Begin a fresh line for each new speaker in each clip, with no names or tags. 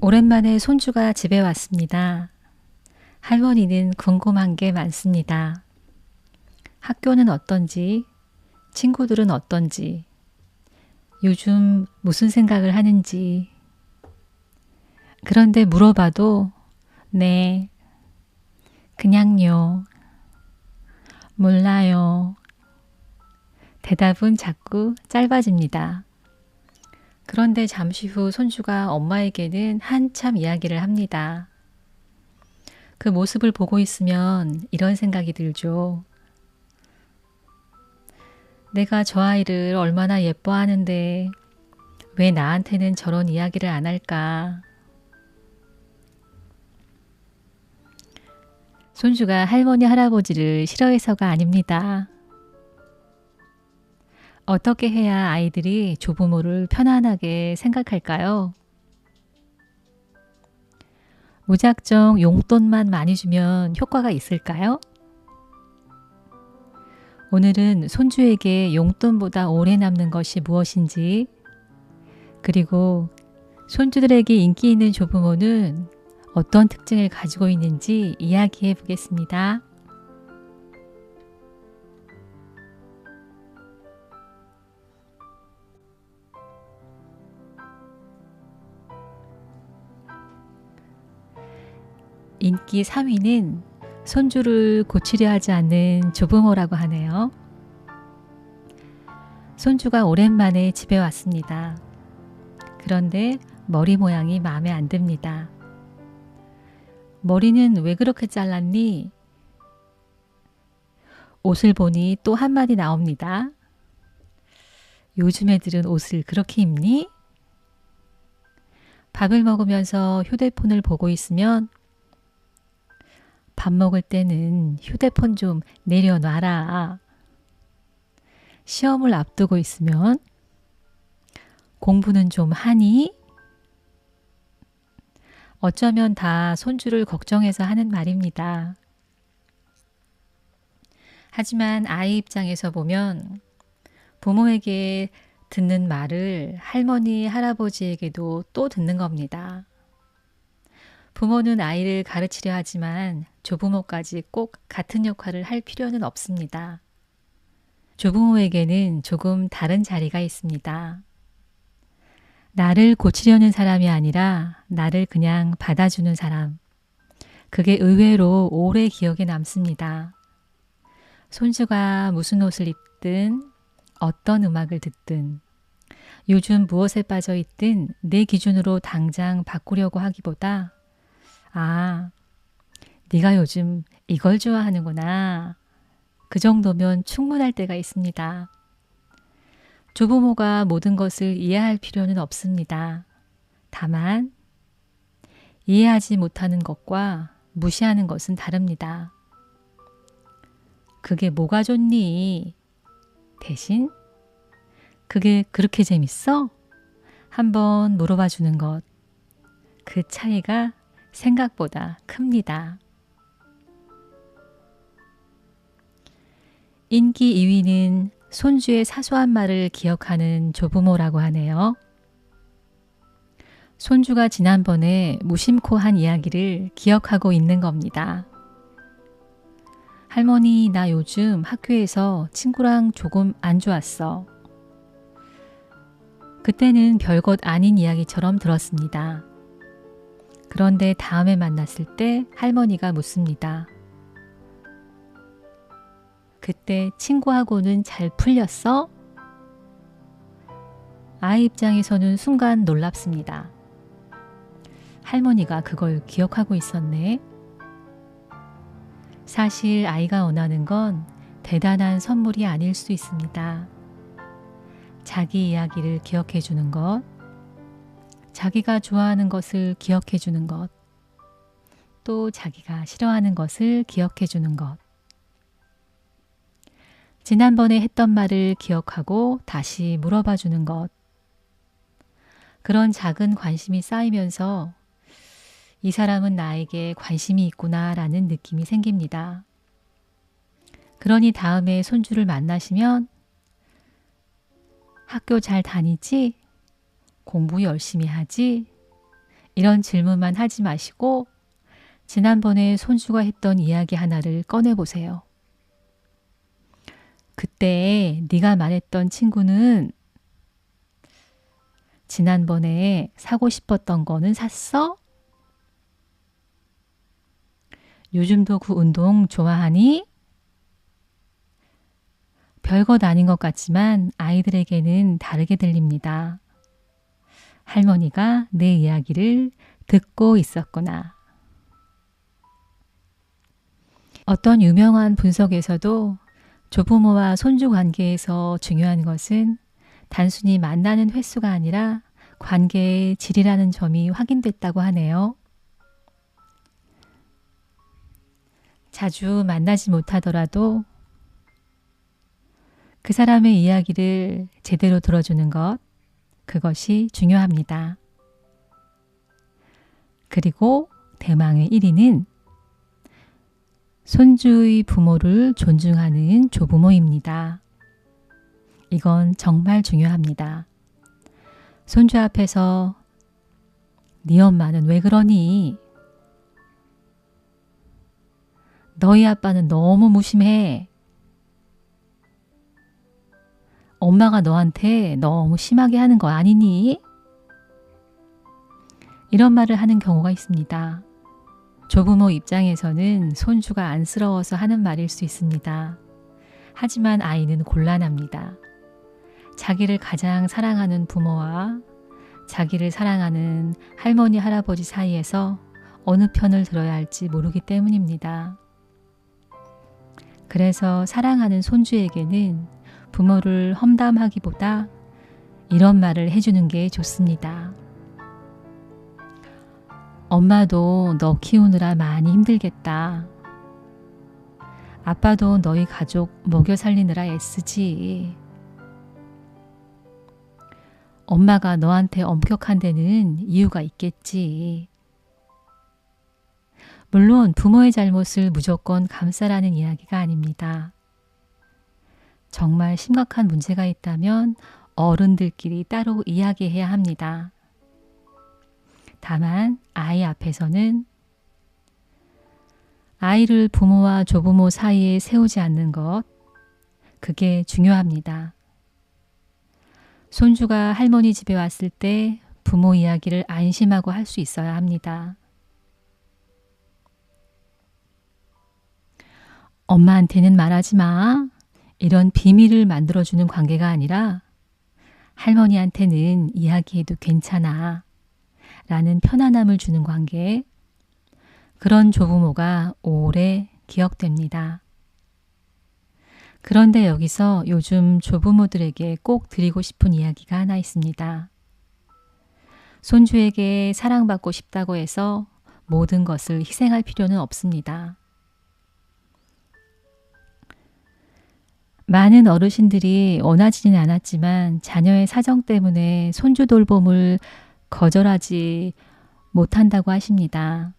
오랜만에 손주가 집에 왔습니다. 할머니는 궁금한 게 많습니다. 학교는 어떤지, 친구들은 어떤지, 요즘 무슨 생각을 하는지. 그런데 물어봐도 네, 그냥요, 몰라요. 대답은 자꾸 짧아집니다. 그런데 잠시 후 손주가 엄마에게는 한참 이야기를 합니다. 그 모습을 보고 있으면 이런 생각이 들죠. 내가 저 아이를 얼마나 예뻐하는데 왜 나한테는 저런 이야기를 안 할까? 손주가 할머니, 할아버지를 싫어해서가 아닙니다. 어떻게 해야 아이들이 조부모를 편안하게 생각할까요? 무작정 용돈만 많이 주면 효과가 있을까요? 오늘은 손주에게 용돈보다 오래 남는 것이 무엇인지, 그리고 손주들에게 인기 있는 조부모는 어떤 특징을 가지고 있는지 이야기해 보겠습니다. 인기 3위는 손주를 고치려 하지 않는 조부모라고 하네요. 손주가 오랜만에 집에 왔습니다. 그런데 머리 모양이 마음에 안 듭니다. 머리는 왜 그렇게 잘랐니? 옷을 보니 또 한마디 나옵니다. 요즘 애들은 옷을 그렇게 입니? 밥을 먹으면서 휴대폰을 보고 있으면 밥 먹을 때는 휴대폰 좀 내려놔라. 시험을 앞두고 있으면 공부는 좀 하니? 어쩌면 다 손주를 걱정해서 하는 말입니다. 하지만 아이 입장에서 보면 부모에게 듣는 말을 할머니, 할아버지에게도 또 듣는 겁니다. 부모는 아이를 가르치려 하지만 조부모까지 꼭 같은 역할을 할 필요는 없습니다. 조부모에게는 조금 다른 자리가 있습니다. 나를 고치려는 사람이 아니라 나를 그냥 받아주는 사람. 그게 의외로 오래 기억에 남습니다. 손주가 무슨 옷을 입든 어떤 음악을 듣든 요즘 무엇에 빠져 있든 내 기준으로 당장 바꾸려고 하기보다 아, 네가 요즘 이걸 좋아하는구나. 그 정도면 충분할 때가 있습니다. 조부모가 모든 것을 이해할 필요는 없습니다. 다만 이해하지 못하는 것과 무시하는 것은 다릅니다. 그게 뭐가 좋니? 대신 그게 그렇게 재밌어? 한번 물어봐 주는 것. 그 차이가 생각보다 큽니다. 인기 2위는 손주의 사소한 말을 기억하는 조부모라고 하네요. 손주가 지난번에 무심코 한 이야기를 기억하고 있는 겁니다. 할머니, 나 요즘 학교에서 친구랑 조금 안 좋았어. 그때는 별것 아닌 이야기처럼 들었습니다. 그런데 다음에 만났을 때 할머니가 묻습니다. 그때 친구하고는 잘 풀렸어? 아이 입장에서는 순간 놀랍습니다. 할머니가 그걸 기억하고 있었네. 사실 아이가 원하는 건 대단한 선물이 아닐 수 있습니다. 자기 이야기를 기억해 주는 것, 자기가 좋아하는 것을 기억해 주는 것, 또 자기가 싫어하는 것을 기억해 주는 것. 지난번에 했던 말을 기억하고 다시 물어봐 주는 것. 그런 작은 관심이 쌓이면서 이 사람은 나에게 관심이 있구나 라는 느낌이 생깁니다. 그러니 다음에 손주를 만나시면 학교 잘 다니지? 공부 열심히 하지? 이런 질문만 하지 마시고 지난번에 손주가 했던 이야기 하나를 꺼내보세요. 그때 네가 말했던 친구는 지난번에 사고 싶었던 거는 샀어? 요즘도 그 운동 좋아하니? 별것 아닌 것 같지만 아이들에게는 다르게 들립니다. 할머니가 내 이야기를 듣고 있었구나. 어떤 유명한 분석에서도 조부모와 손주 관계에서 중요한 것은 단순히 만나는 횟수가 아니라 관계의 질이라는 점이 확인됐다고 하네요. 자주 만나지 못하더라도 그 사람의 이야기를 제대로 들어주는 것, 그것이 중요합니다. 그리고 대망의 1위는 손주의 부모를 존중하는 조부모입니다. 이건 정말 중요합니다. 손주 앞에서 네 엄마는 왜 그러니? 너희 아빠는 너무 무심해. 엄마가 너한테 너무 심하게 하는 거 아니니? 이런 말을 하는 경우가 있습니다. 조부모 입장에서는 손주가 안쓰러워서 하는 말일 수 있습니다. 하지만 아이는 곤란합니다. 자기를 가장 사랑하는 부모와 자기를 사랑하는 할머니, 할아버지 사이에서 어느 편을 들어야 할지 모르기 때문입니다. 그래서 사랑하는 손주에게는 부모를 험담하기보다 이런 말을 해주는 게 좋습니다. 엄마도 너 키우느라 많이 힘들겠다. 아빠도 너희 가족 먹여 살리느라 애쓰지. 엄마가 너한테 엄격한 데는 이유가 있겠지. 물론 부모의 잘못을 무조건 감싸라는 이야기가 아닙니다. 정말 심각한 문제가 있다면 어른들끼리 따로 이야기해야 합니다. 다만 아이 앞에서는 아이를 부모와 조부모 사이에 세우지 않는 것, 그게 중요합니다. 손주가 할머니 집에 왔을 때 부모 이야기를 안심하고 할 수 있어야 합니다. 엄마한테는 말하지 마. 이런 비밀을 만들어주는 관계가 아니라 할머니한테는 이야기해도 괜찮아. 라는 편안함을 주는 관계, 그런 조부모가 오래 기억됩니다. 그런데 여기서 요즘 조부모들에게 꼭 드리고 싶은 이야기가 하나 있습니다. 손주에게 사랑받고 싶다고 해서 모든 것을 희생할 필요는 없습니다. 많은 어르신들이 원하지는 않았지만 자녀의 사정 때문에 손주 돌봄을 거절하지 못한다고 하십니다.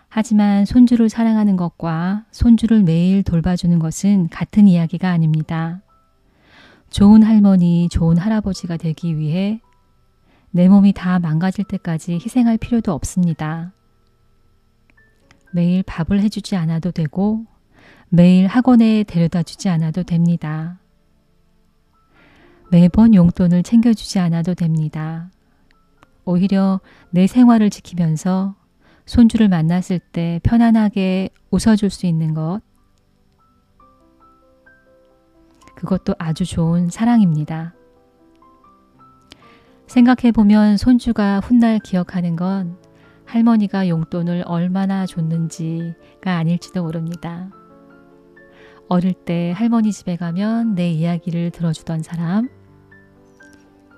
하지만 손주를 사랑하는 것과 손주를 매일 돌봐주는 것은 같은 이야기가 아닙니다. 좋은 할머니, 좋은 할아버지가 되기 위해 내 몸이 다 망가질 때까지 희생할 필요도 없습니다. 매일 밥을 해주지 않아도 되고 매일 학원에 데려다 주지 않아도 됩니다. 매번 용돈을 챙겨주지 않아도 됩니다. 오히려 내 생활을 지키면서 손주를 만났을 때 편안하게 웃어줄 수 있는 것, 그것도 아주 좋은 사랑입니다. 생각해보면 손주가 훗날 기억하는 건 할머니가 용돈을 얼마나 줬는지가 아닐지도 모릅니다. 어릴 때 할머니 집에 가면 내 이야기를 들어주던 사람,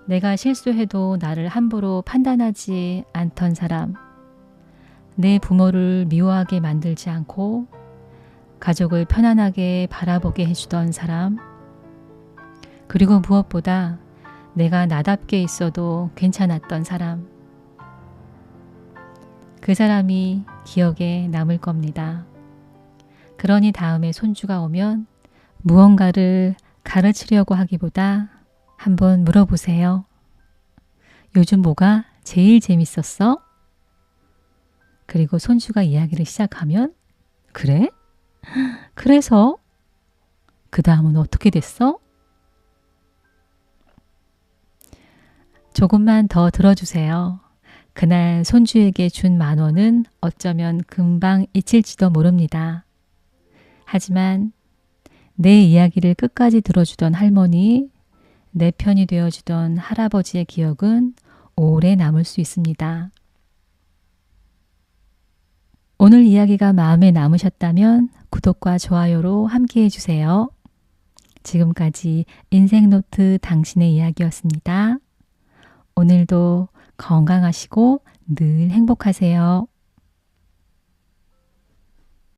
내가 실수해도 나를 함부로 판단하지 않던 사람, 내 부모를 미워하게 만들지 않고 가족을 편안하게 바라보게 해주던 사람, 그리고 무엇보다 내가 나답게 있어도 괜찮았던 사람, 그 사람이 기억에 남을 겁니다. 그러니 다음에 손주가 오면 무언가를 가르치려고 하기보다 한번 물어보세요. 요즘 뭐가 제일 재밌었어? 그리고 손주가 이야기를 시작하면 그래? 그래서? 그 다음은 어떻게 됐어? 조금만 더 들어주세요. 그날 손주에게 준 10,000원은 어쩌면 금방 잊힐지도 모릅니다. 하지만 내 이야기를 끝까지 들어주던 할머니, 내 편이 되어주던 할아버지의 기억은 오래 남을 수 있습니다. 오늘 이야기가 마음에 남으셨다면 구독과 좋아요로 함께 해주세요. 지금까지 인생노트 당신의 이야기였습니다. 오늘도 건강하시고 늘 행복하세요.